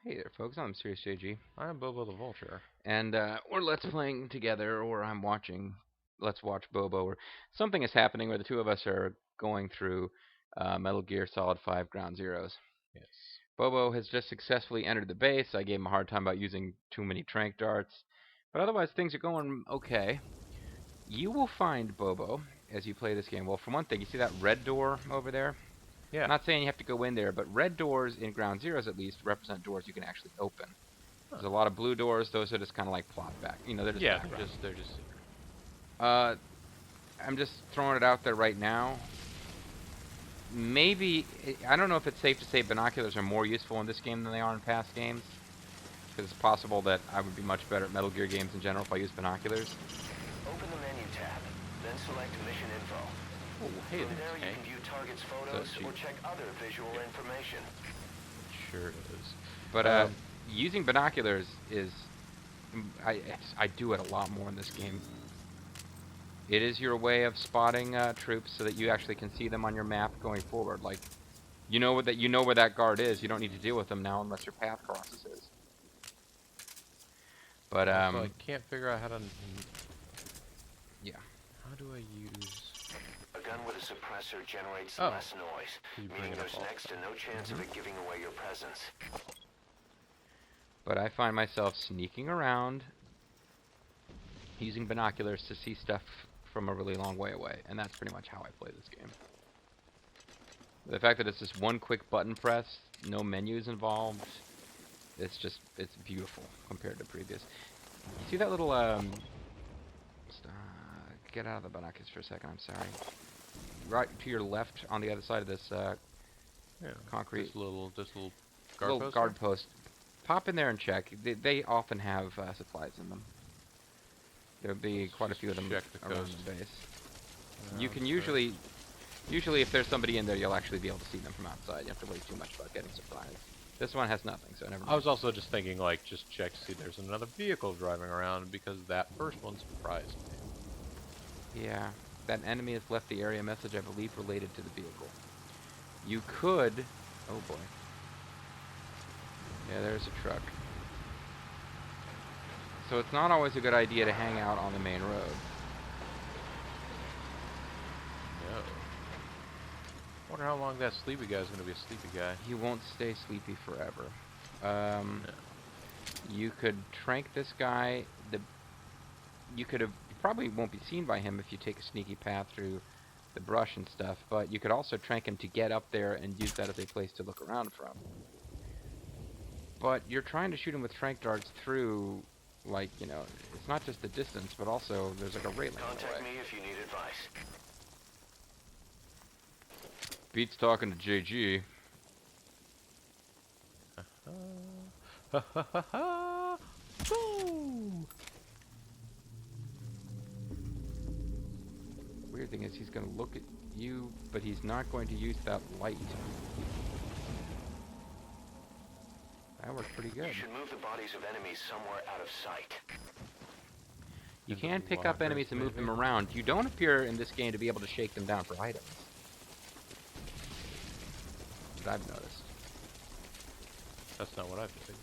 Hey there, folks. I'm Serious JG, I'm Bobo the Vulture. and we're Let's Playing together, or I'm watching Let's Watch Bobo, or something is happening where the two of us are going through Metal Gear Solid 5 Ground Zeroes. Yes. Bobo has just successfully entered the base. I gave him a hard time about using too many trank darts, but otherwise things are going okay. You will find, Bobo, as you play this game, well, for one thing, you see that red door over there? Yeah. Not saying you have to go in there, but red doors in Ground Zeroes at least represent doors you can actually open. Huh. There's a lot of blue doors. Those are just kind of like plot back. They're just Yeah. background. They're just secret. Uh, I'm just throwing it out there right now. Maybe I don't know if it's safe to say binoculars are more useful in this game than they are in past games, because it's possible that I would be much better at Metal Gear games in general if I used binoculars. Open the menu tab, then select Mission Info. Oh, hey, From there, there's you Hank. can view targets' photos or check other visual information. Sure is. But using binoculars is I do it a lot more in this game. It is your way of spotting troops so that you actually can see them on your map going forward. Like, you know where that guard is. You don't need to deal with them now unless your path crosses his. But Also, I can't figure out how to. yeah. How do I use? A gun with a suppressor generates Oh. less noise, You bring meaning it up there's all next to no chance of it giving away your presence. But I find myself sneaking around using binoculars to see stuff from a really long way away, and that's pretty much how I play this game. The fact that it's just one quick button press, no menus involved, it's beautiful compared to previous. You see that little get out of the binoculars for a second, I'm sorry. Right to your left on the other side of this Yeah. concrete This little guard post. guard post. Pop in there and check. They often have supplies in them. There'll be quite a few of them Check the around coast. the base. You can usually if there's somebody in there, you'll actually be able to see them from outside. You have to worry too much about getting surprised. This one has nothing, so never mind. I was also just thinking, like, just check to see there's another vehicle driving around because that first one surprised me. Yeah, that enemy has left the area message, I believe, related to the vehicle. You could... Oh, boy. Yeah, there's a truck. So it's not always a good idea to hang out on the main road. No. Wonder how long that sleepy guy's gonna be a sleepy guy. He won't stay sleepy forever. No. You could trank this guy. You probably won't be seen by him if you take a sneaky path through the brush and stuff, but you could also trank him to get up there and use that as a place to look around from. But you're trying to shoot him with trank darts through, like, it's not just the distance, but also there's like a rate limit. Contact me if you need advice. Beats talking to JG. Ha ha ha ha! Boom! Weird thing is he's going to look at you, but he's not going to use that light. That worked pretty good. You should move the bodies of enemies somewhere out of sight. You can pick up enemies and move them around. You don't appear in this game to be able to shake them down for items. That I've noticed. That's not what I figured.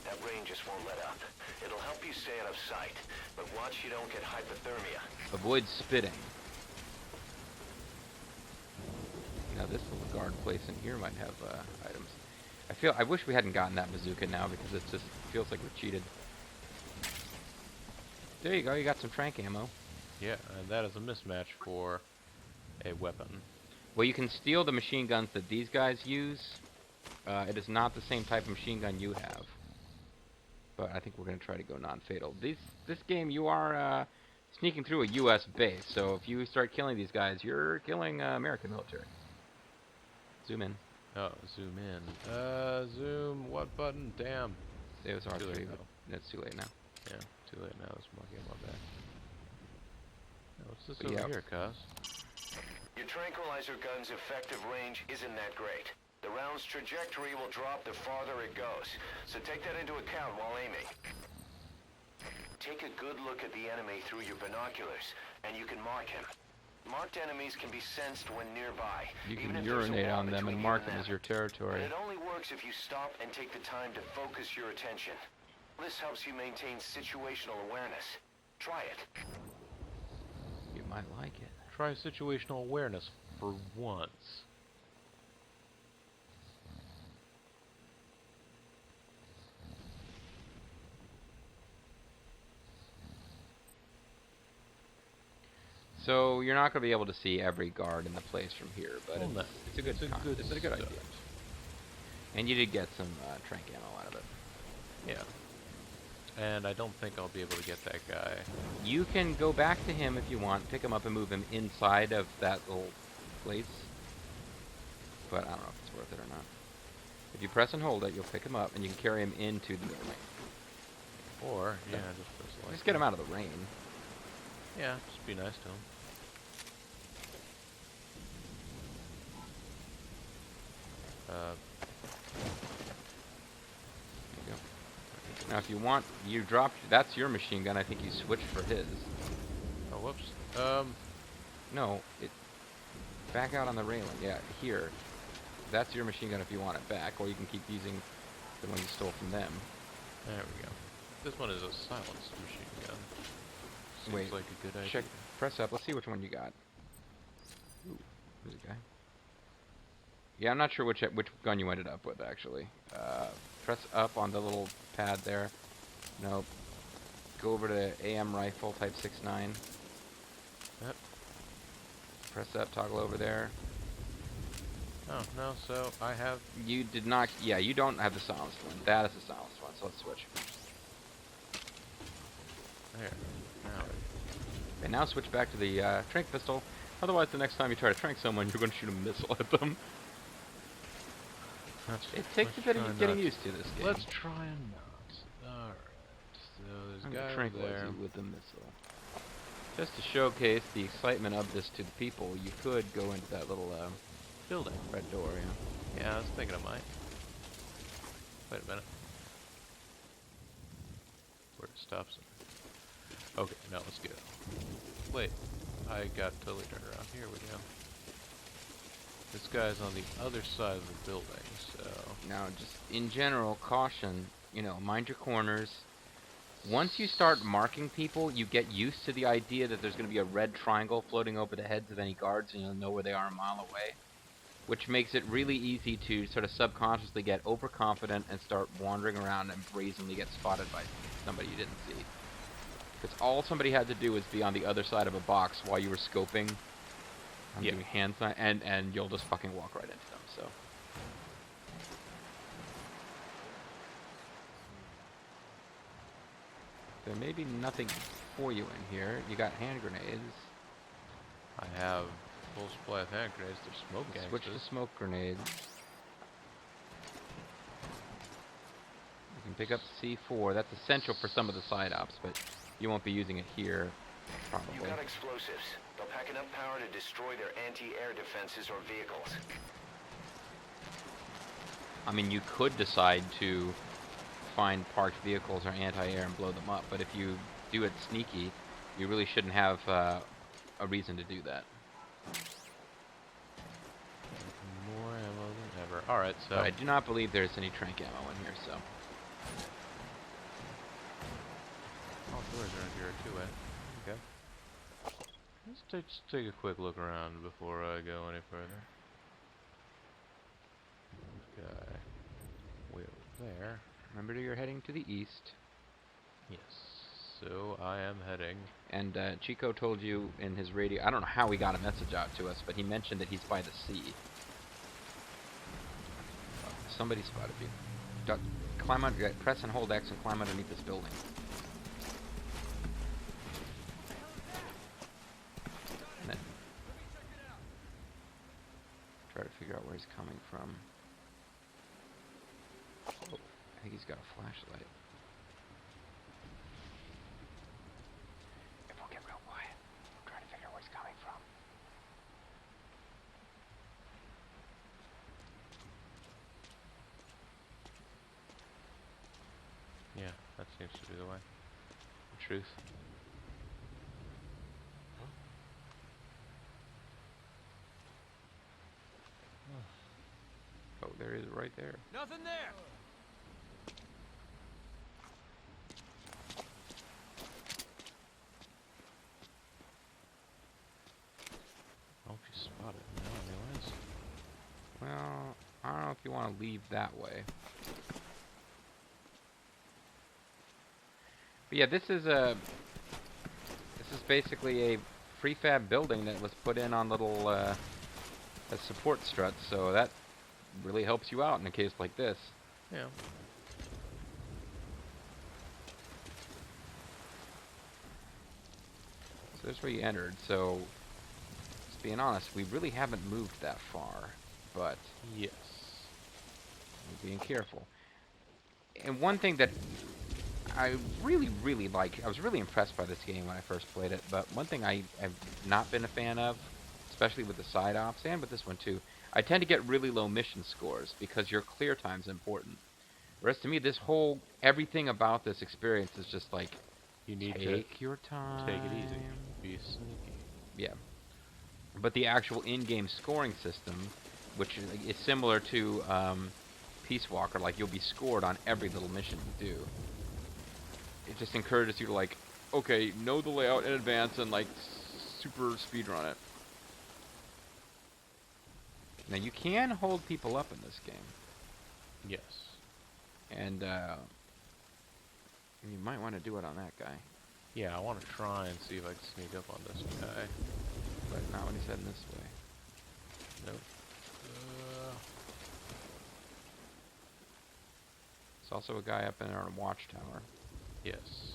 That rain just won't let up. It'll help you stay out of sight, but watch you don't get hypothermia. Avoid spitting. Now this little guard place in here might have items. I wish we hadn't gotten that bazooka now because it just feels like we're cheated. There you go, you got some trank ammo. Yeah, and that is a mismatch for a weapon. Well, you can steal the machine guns that these guys use. It is not the same type of machine gun you have. But I think we're going to try to go non-fatal. This game, you are sneaking through a U.S. base, so if you start killing these guys, you're killing American military. Zoom in. Oh, zoom in. Zoom. What button? Damn. It was Too R3, late but now. it's too late now. Yeah, too late now. This monkey on my back. Now, what's this But over yeah. here, cuz? Your tranquilizer gun's effective range isn't that great. The round's trajectory will drop the farther it goes, so take that into account while aiming. Take a good look at the enemy through your binoculars, and you can mark him. Marked enemies can be sensed when nearby. You even can if there's a urinate wall on them between and you mark them as your But territory. it only works works if you stop and take the time to focus your attention. This helps you maintain situational awareness. Try it. You might like it. Try situational awareness for once. So you're not going to be able to see every guard in the place from here, but Well, no. it's a good it's a good idea. And you did get some trank ammo out of it. Yeah. And I don't think I'll be able to get that guy. You can go back to him if you want, pick him up and move him inside of that little place. But I don't know if it's worth it or not. If you press and hold it, you'll pick him up and you can carry him into the building. Or, yeah, So, just press the just get him out of the rain. Yeah, just be nice to him. There you go. Now if you want, you dropped, that's your machine gun, I think you switched for his. Oh, whoops. No, back out on the railing, yeah, here. That's your machine gun if you want it back, or you can keep using the one you stole from them. There we go. This one is a silenced machine gun. Seems Wait, like a good idea. check, press up, let's see which one you got. Ooh, there's a guy. Yeah, I'm not sure which gun you ended up with, actually. Press up on the little pad there. Nope. Go over to AM rifle, type 6.9. Yep. Press up, toggle over there. Oh, no, so I have... You did not, yeah, you don't have the silenced one. That is the silenced one, so let's switch. There. Now. And now switch back to the trank pistol. Otherwise, the next time you try to trank someone, you're going to shoot a missile at them. It takes a bit of getting used to this game. Let's try and not. Alright. So there's I'm a going guy to over tranquilize there. you with the missile. Just to showcase the excitement of this to the people, you could go into that little Building. red door, yeah. Yeah, I was thinking I might. Wait a minute. Where it stops it. Okay, now let's go. Wait, I got totally turned around. Here we go. This guy's on the other side of the building, so... Now, just in general, caution, you know, mind your corners. Once you start marking people, you get used to the idea that there's going to be a red triangle floating over the heads of any guards, and you'll know where they are a mile away. Which makes it really easy to sort of subconsciously get overconfident and start wandering around and brazenly get spotted by somebody you didn't see. Because all somebody had to do was be on the other side of a box while you were scoping. I'm doing hand sign, and you'll just fucking walk right into them, so. There may be nothing for you in here. You got hand grenades. I have full supply of hand grenades. There's smoke gangsters. Switch to smoke grenades. You can pick up C4. That's essential for some of the side ops, but you won't be using it here, probably. You got explosives. They'll pack enough power to destroy their anti-air defenses or vehicles. I mean, you could decide to find parked vehicles or anti-air and blow them up, but if you do it sneaky, you really shouldn't have a reason to do that. More ammo than ever. Alright, so... But I do not believe there's any trank ammo in here, so... All doors are in here too, eh? Okay. Let's just take a quick look around before I go any further. Okay. Way over there. Remember, you're heading to the east. Yes. So I am heading. And Chico told you in his radio, I don't know how he got a message out to us, but he mentioned that he's by the sea. Somebody spotted you. Climb under, press and hold X and climb underneath this building. And then try to figure out where he's coming from. Oh, I think he's got a flashlight. If we'll get real quiet, I'm trying to figure out where he's coming from. Yeah, that seems to be the way. The truth. Oh, there is is right there. Nothing there. I hope you spotted it now, anyways. Well, I don't know if you want to leave that way. But yeah, this is basically a prefab building that was put in on little as support struts, so that really helps you out in a case like this. Yeah. So there's where you entered. So, just being honest, we really haven't moved that far, but Yes. we're being careful. And one thing that I really like, I was really impressed by this game when I first played it, but one thing I have not been a fan of, especially with the side ops and with this one too, I tend to get really low mission scores because your clear time's important. Whereas to me, everything about this experience is just like, You need take to your time. take it easy. Be sneaky. Yeah. But the actual in-game scoring system, which is similar to Peace Walker, like you'll be scored on every little mission you do. It just encourages you to like, okay, know the layout in advance and like super speedrun it. Now you can hold people up in this game, Yes. and you might want to do it on that guy, Yeah, I want to try and see if I can sneak up on this guy. but not when he's heading this way. Nope. There's also a guy up in there on a watchtower. Yes.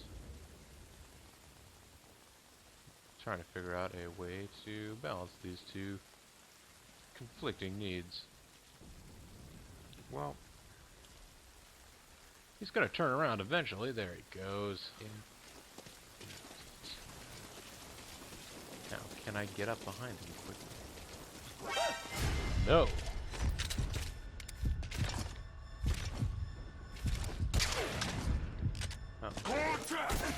Trying to figure out a way to balance these two conflicting needs. Well, He's gonna turn around eventually. There he goes. yeah. Now, can I get up behind him quickly? No. Oh.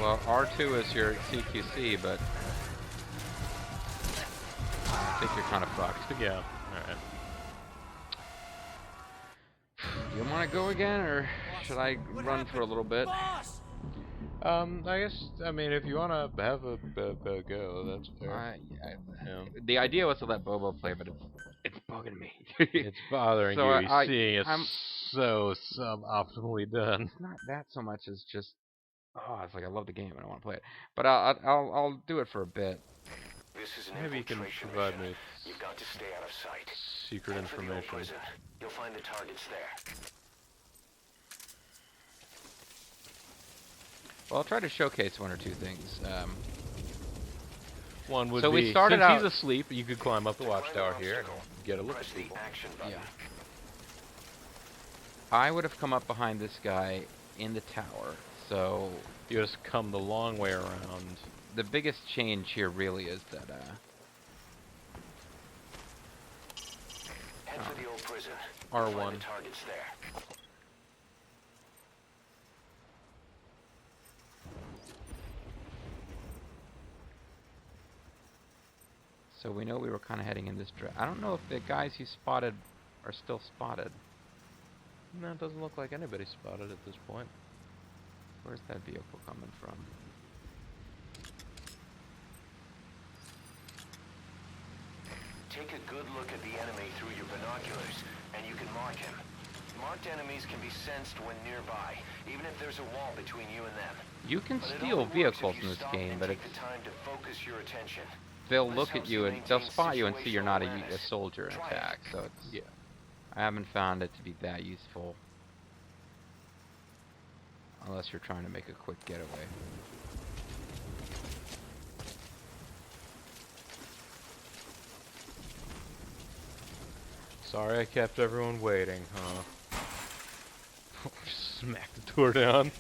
Well, R2 is your CQC, but I think you're kind of fucked. Yeah. Alright. You want to go again, or should I run for a little bit? I guess, I mean, if you want to have a go, that's fair. Yeah. The idea was to let Bobo play, but it's bugging me. It's bothering So you. Seeing it's so suboptimally done. It's not that so much as just, it's like I love the game and I want to play it. But I'll do it for a bit. This is an Maybe you can infiltration provide mission. me You've got to stay out of sight. secret Head for the old information. prison. You'll find the targets there. Well, I'll try to showcase one or two things. One would So be, we started since out- he's asleep, you could climb up the watchtower here and get a look Press at the people. action button. Yeah. I would have come up behind this guy in the tower. So You just come the long way around. the biggest change here really is that Head for the old prison. R1. You'll find the targets there. so we know we were kind of heading in this direction. I don't know if the guys you spotted are still spotted. No, it doesn't look like anybody spotted at this point. Where's that vehicle coming from? Take a good look at the enemy through your binoculars, and you can mark him. Marked enemies can be sensed when nearby, even if there's a wall between you and them. You can But it steal only works vehicles if in you this stop game, and but take it's the time to focus your attention. they'll This look at helps you you and they'll maintain spot you and see you're not a situational soldier and Try it. attack. So it's Yeah. I haven't found it to be that useful, unless you're trying to make a quick getaway. Sorry I kept everyone waiting, huh? Smack the door down.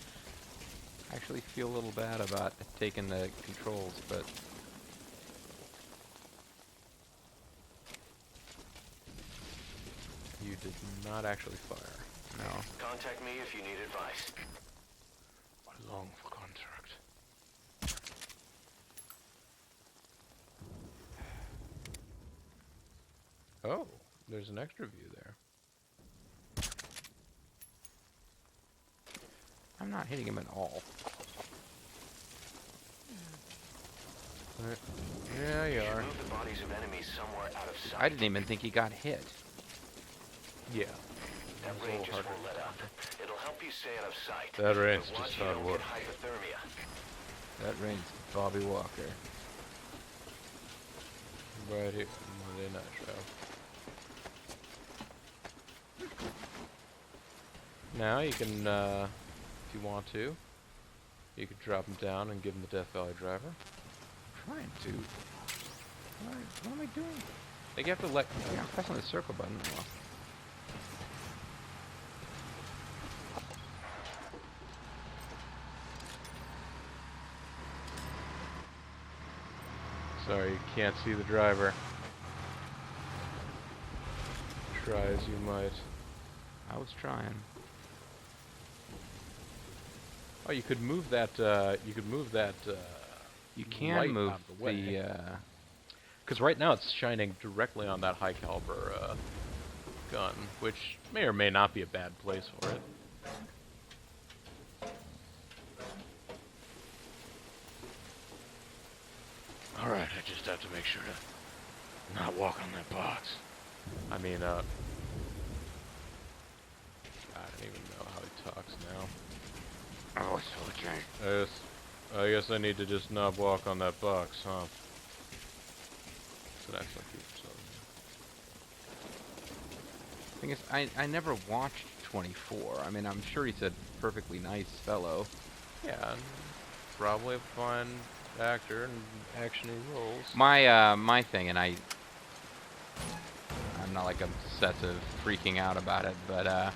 I actually feel a little bad about taking the controls, but You did not actually fire. no. Contact me if you need advice. I long for contract. Oh, there's an extra view there. I'm not hitting him at all. Right. Yeah, you are. Move the bodies of enemies somewhere out of sight. I didn't even think he got hit. Yeah. That It's a range little is harder. full let up. It'll help you stay out of sight. That range But watch just you not don't work. get hypothermia. That rings Bobby Walker. Right here, Monday Night Show. Now you can, if you want to, you could drop him down and give him the Death Valley driver. Trying to. What am I doing? I think you have to let. Yeah, I'm pressing the circle button. Well, Sorry, you can't see the driver. Try as you might. I was trying. Oh, you could move that. You could move that. You can light move out of the way. the. Because right now it's shining directly on that high caliber gun, which may or may not be a bad place for it. Alright, I just have to make sure to not walk on that box. I mean, I don't even know how he talks now. Oh, it's so changed. I guess I need to just not walk on that box, huh? So that's not keep Thing is, I never watched 24. I mean, I'm sure he's a perfectly nice fellow. Yeah, and probably a fine actor and actiony roles. My thing, and I'm not like obsessive freaking out about it, but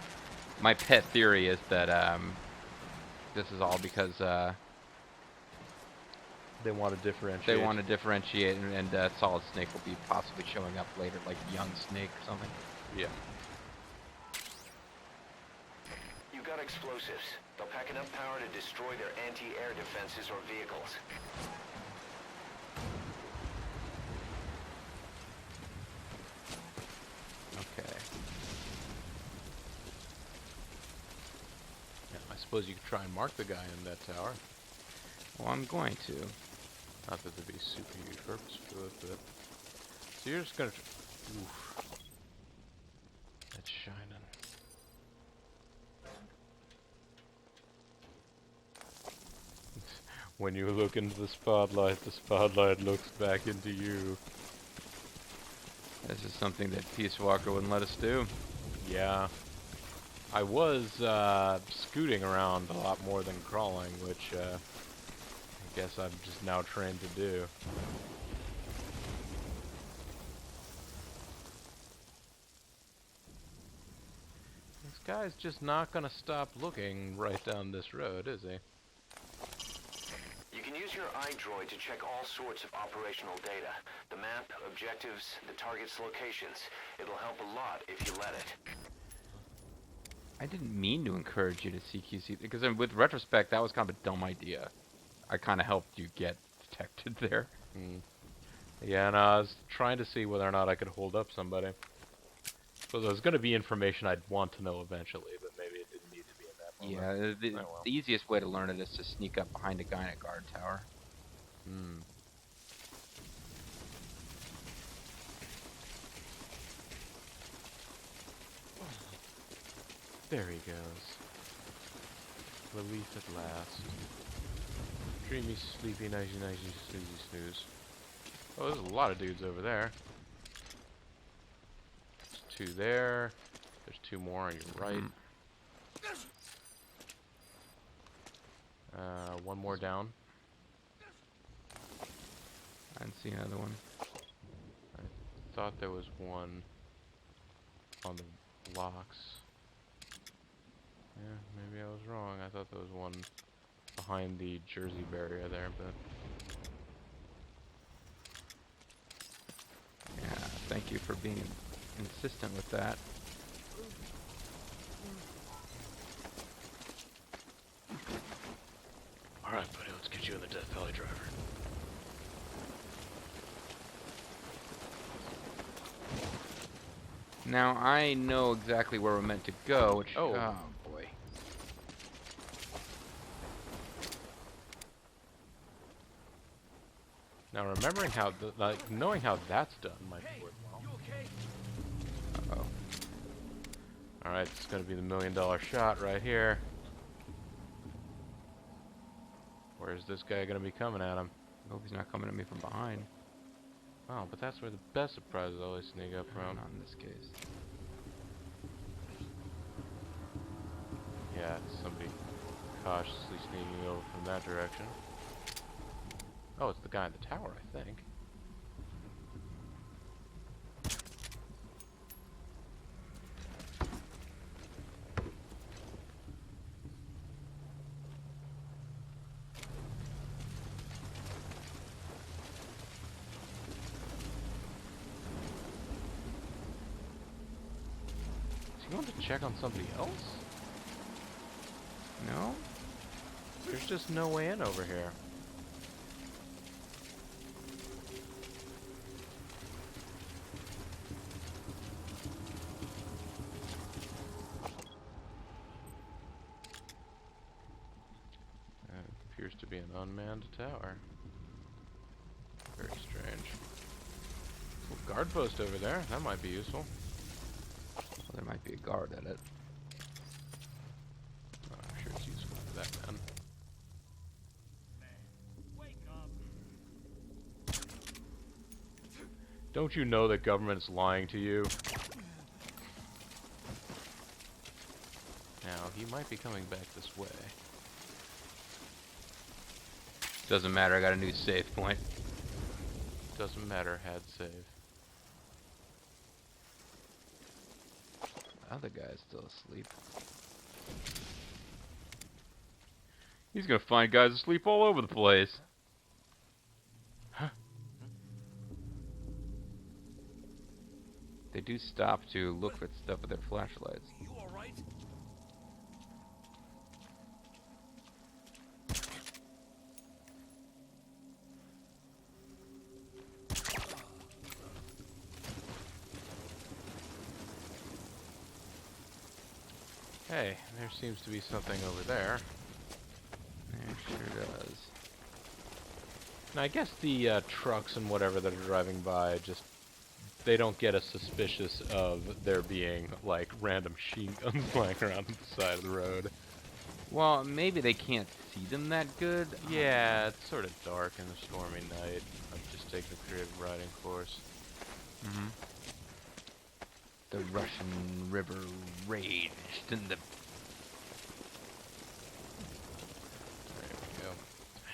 my pet theory is that this is all because They want to differentiate. they want to differentiate, and Solid Snake will be possibly showing up later, like Young Snake or something. Yeah. You've got explosives. They'll pack enough power to destroy their anti-air defenses or vehicles. Okay. Yeah, I suppose you could try and mark the guy in that tower. Well, I'm going to. Not that there'd be a super huge purpose to it, but... So you're just gonna... Oof. That's shining. When you look into the spotlight looks back into you. This is something that Peace Walker wouldn't let us do. Yeah. I was scooting around a lot more than crawling, which I guess I'm just now trained to do. This guy's just not gonna stop looking right down this road, is he? You can use your iDroid to check all sorts of operational data. The map, objectives, the target's locations. It'll help a lot if you let it. I didn't mean to encourage you to CQC, because with retrospect, that was kind of a dumb idea. I kind of helped you get detected there. Yeah, and I was trying to see whether or not I could hold up somebody. So there's going to be information I'd want to know eventually, but maybe it didn't need to be in that moment. Yeah, Oh well. the easiest way to learn it is to sneak up behind a guy in a guard tower. There he goes. Relief at last. Dreamy, sleepy, nicey, snoozy, snooze. Oh, there's a lot of dudes over there. There's 2 there. There's 2 more on your right. 1 more down. I didn't see another one. I thought there was one on the blocks. Yeah, maybe I was wrong. I thought there was one behind the Jersey barrier there, but... Yeah, thank you for being insistent with that. Alright, buddy, let's get you in the Death Valley driver. Now I know exactly where we're meant to go, which... Oh. Oh, boy. Now remembering how, like, knowing how that's done might be worthwhile. Uh-oh. Alright, it's gonna be the $1 million shot right here. Where's this guy gonna be coming at him? I hope he's not coming at me from behind. Oh, but that's where the best surprises always sneak up from. Not in this case. Yeah, it's somebody cautiously sneaking over from that direction. Oh, it's the guy in the tower, I think. Is he going to check on somebody else? No? There's just no way in over here. Appears to be an unmanned tower. Very strange. Little guard post over there. That might be useful. Well, there might be a guard at it. Oh, I'm sure it's useful for that man. Don't you know that government's lying to you? Now, he might be coming back this way. Doesn't matter, I got a new save point. Doesn't matter, had save. The other guy's still asleep. He's gonna find guys asleep all over the place. Huh? They do stop to look for stuff with their flashlights. You all right? Hey, there seems to be something over there. There sure does. Now, I guess the trucks and whatever that are driving by just... They don't get as suspicious of there being, like, random machine guns lying around on the side of the road. Well, maybe they can't see them that good. Yeah, it's sort of dark in the stormy night. I've just taken a creative riding course. Mm-hmm. The Russian River raged in the... There we go.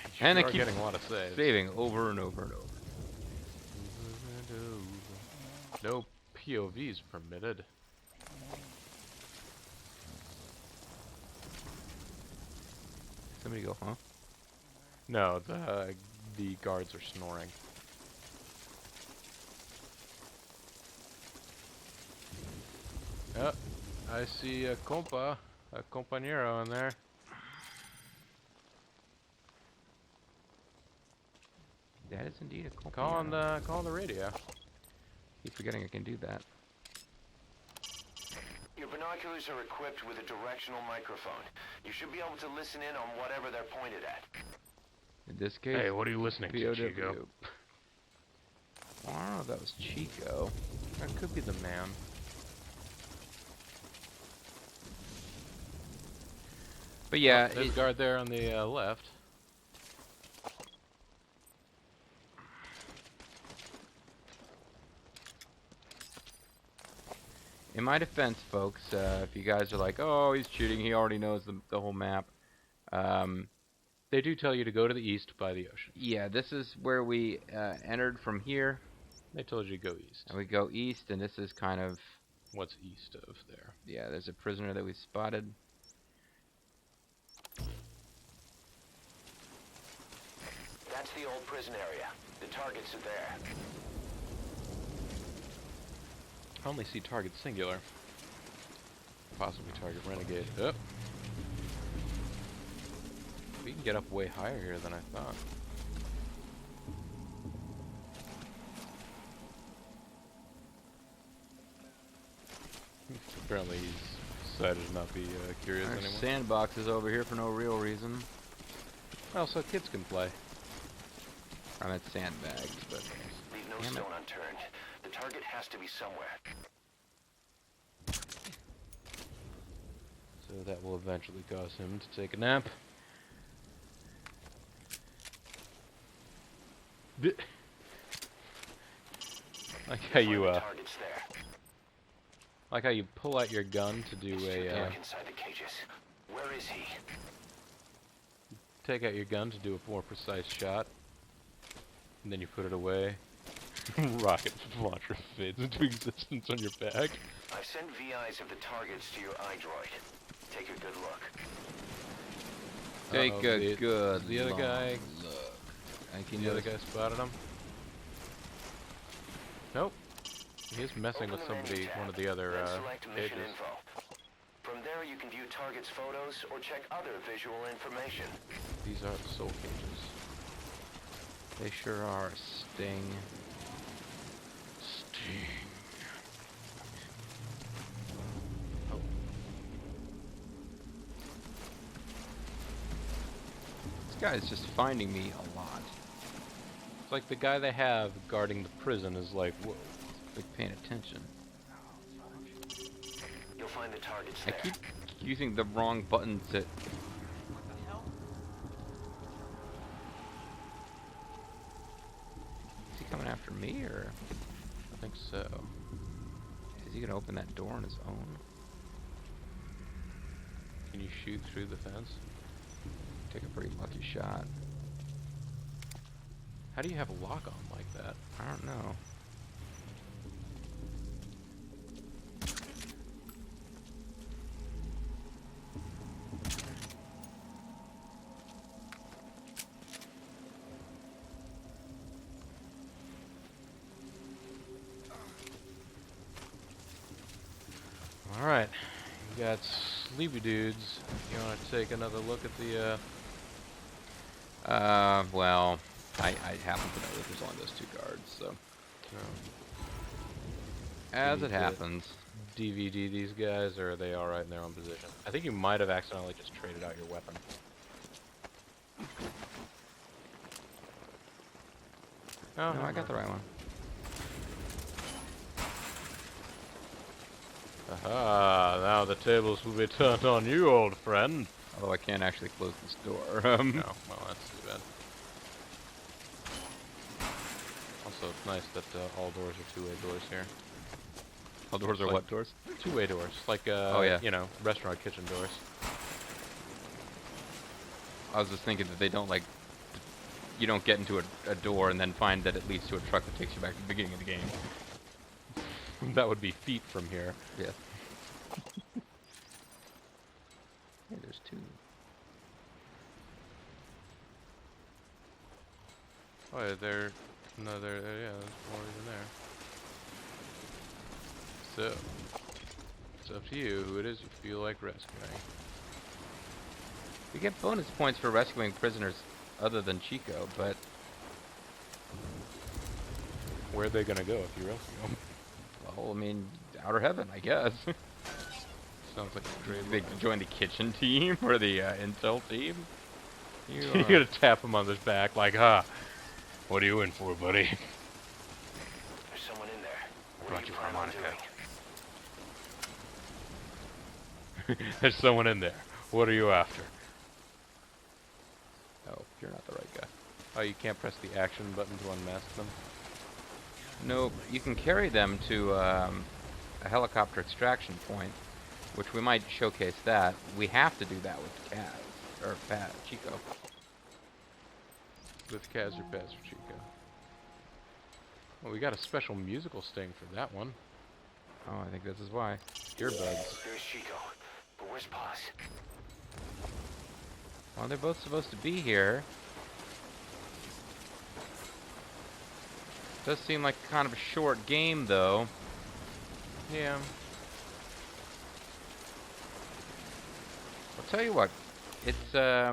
And Sure they are keep getting a lot of saves. saving over and over and over. No POVs permitted. Somebody go, huh? No, the guards are snoring. Oh, I see a compañero in there. That is indeed a compañero. Call on the radio. Keep forgetting I can do that. Your binoculars are equipped with a directional microphone. You should be able to listen in on whatever they're pointed at. In this case, Hey, what are you listening to, POW. Chico? Well, I don't know if that was Chico. That could be the man. But yeah, There's a guard there on the left. in my defense, folks, if you guys are like, oh, he's cheating, he already knows the whole map. They do tell you to go to the east by the ocean. Yeah, this is where we entered from here. They told you to go east. And we go east, and this is kind of... What's east of there? Yeah, there's a prisoner that we spotted. That's the old prison area. The targets are there. I only see target singular. Possibly target renegade. Oh. We can get up way higher here than I thought. apparently he's decided to not be curious There's anymore. sandboxes over here for no real reason. Well, so kids can play. I meant sandbags, but Leave no Damn it. stone unturned. The target has to be somewhere. So that will eventually cause him to take a nap. Like how you Find the targets there. like how you pull out your gun to do It's too a dark inside the cages. Where is he? take out your gun to do a more precise shot, and then you put it away. Rocket launcher fades into existence on your back. I've sent VIs of the targets to your iDroid. Take a good look. take a good the other long guy. look. I can The other just- guy spotted him. Nope. He is messing with Open the menu somebody, tab, one of the other then select mission pages. info. From there you can view targets' photos or check other visual information. These are the soul cages. They sure are. Sting. Sting. Oh. This guy is just finding me a lot. It's like the guy they have guarding the prison is like, whoa. Like paying attention. You'll find the targets I there. keep using the wrong button to. Is he coming after me, or I think so. is he gonna open that door on his own? Can you shoot through the fence? Take a pretty lucky shot. How do you have a lock on like that? I don't know. Alright. You got sleepy dudes. You want to take another look at the, Well, I happen to know that there's only those two guards, so. As need it to- happens. DVD these guys, or are they alright in their own position? I think you might have accidentally just traded out your weapon. Oh, No, I got the right one. Aha, now the tables will be turned on you, old friend. Although I can't actually close this door. No, well, that's too bad. Also, it's nice that all doors are two-way doors here. All doors are Like- what doors? Two-way doors, like, Oh, yeah. you know, restaurant kitchen doors. I was just thinking that they don't like. You don't get into a door and then find that it leads to a truck that takes you back to the beginning of the game. That would be feet from here. Yes. Hey, there's two. Oh, yeah, no, yeah, there's more even there. So, it's up to you who it is you feel like rescuing. We get bonus points for rescuing prisoners other than Chico, but Where are they gonna go if you rescue them? well, I mean, outer heaven, I guess. Sounds like a great They plan. join the kitchen team or the intel team. You You're gonna tap him on his back like, ha, what are you in for, buddy? There's someone in there. What Brought do you plan on harmonica. doing? There's someone in there. What are you after? Oh, you're not the right guy. Oh, you can't press the action button to unmask them? Nope, you can carry them to a helicopter extraction point, which we might showcase that. We have to do that with Kaz, or Chico. With Kaz or Paz for Chico. Well, we got a special musical sting for that one. Oh, I think this is why. Earbuds. There's Chico. But where's Paz? Well, they're both supposed to be here. Does seem like kind of a short game, though. Yeah. I'll tell you what. It's I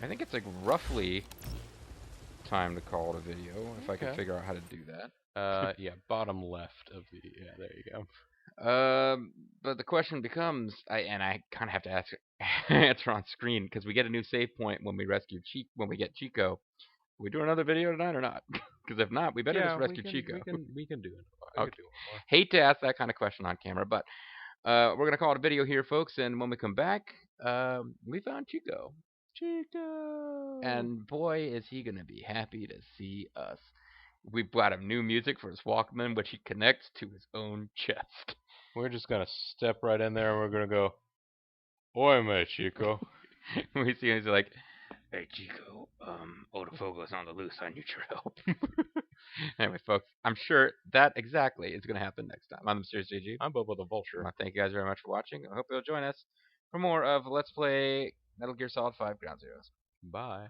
think it's like roughly time to call it a video if I can Okay. figure out how to do that. Yeah, bottom left of the, yeah, there you go. But the question becomes, I kind of have to ask, answer on screen because we get a new save point when we rescue when we get Chico. Are we do another video tonight or not? Because if not, we better just rescue Chico. We can do it. Okay. Can do one more. Hate to ask that kind of question on camera, but we're gonna call it a video here, folks. And when we come back, we found Chico. Chico. And boy, is he going to be happy to see us. We've got him new music for his Walkman, which he connects to his own chest. We're just gonna step right in there and we're gonna go, "Oi, mate, Chico." We see him, he's like, "Hey, Chico, Otofogo's on the loose. I need your help." Anyway, folks, I'm sure that exactly is going to happen next time. I'm Mysterious JG. I'm Bobo the Vulture. I want to thank you guys very much for watching. I hope you'll join us for more of Let's Play Metal Gear Solid 5 Ground Zeroes. Bye.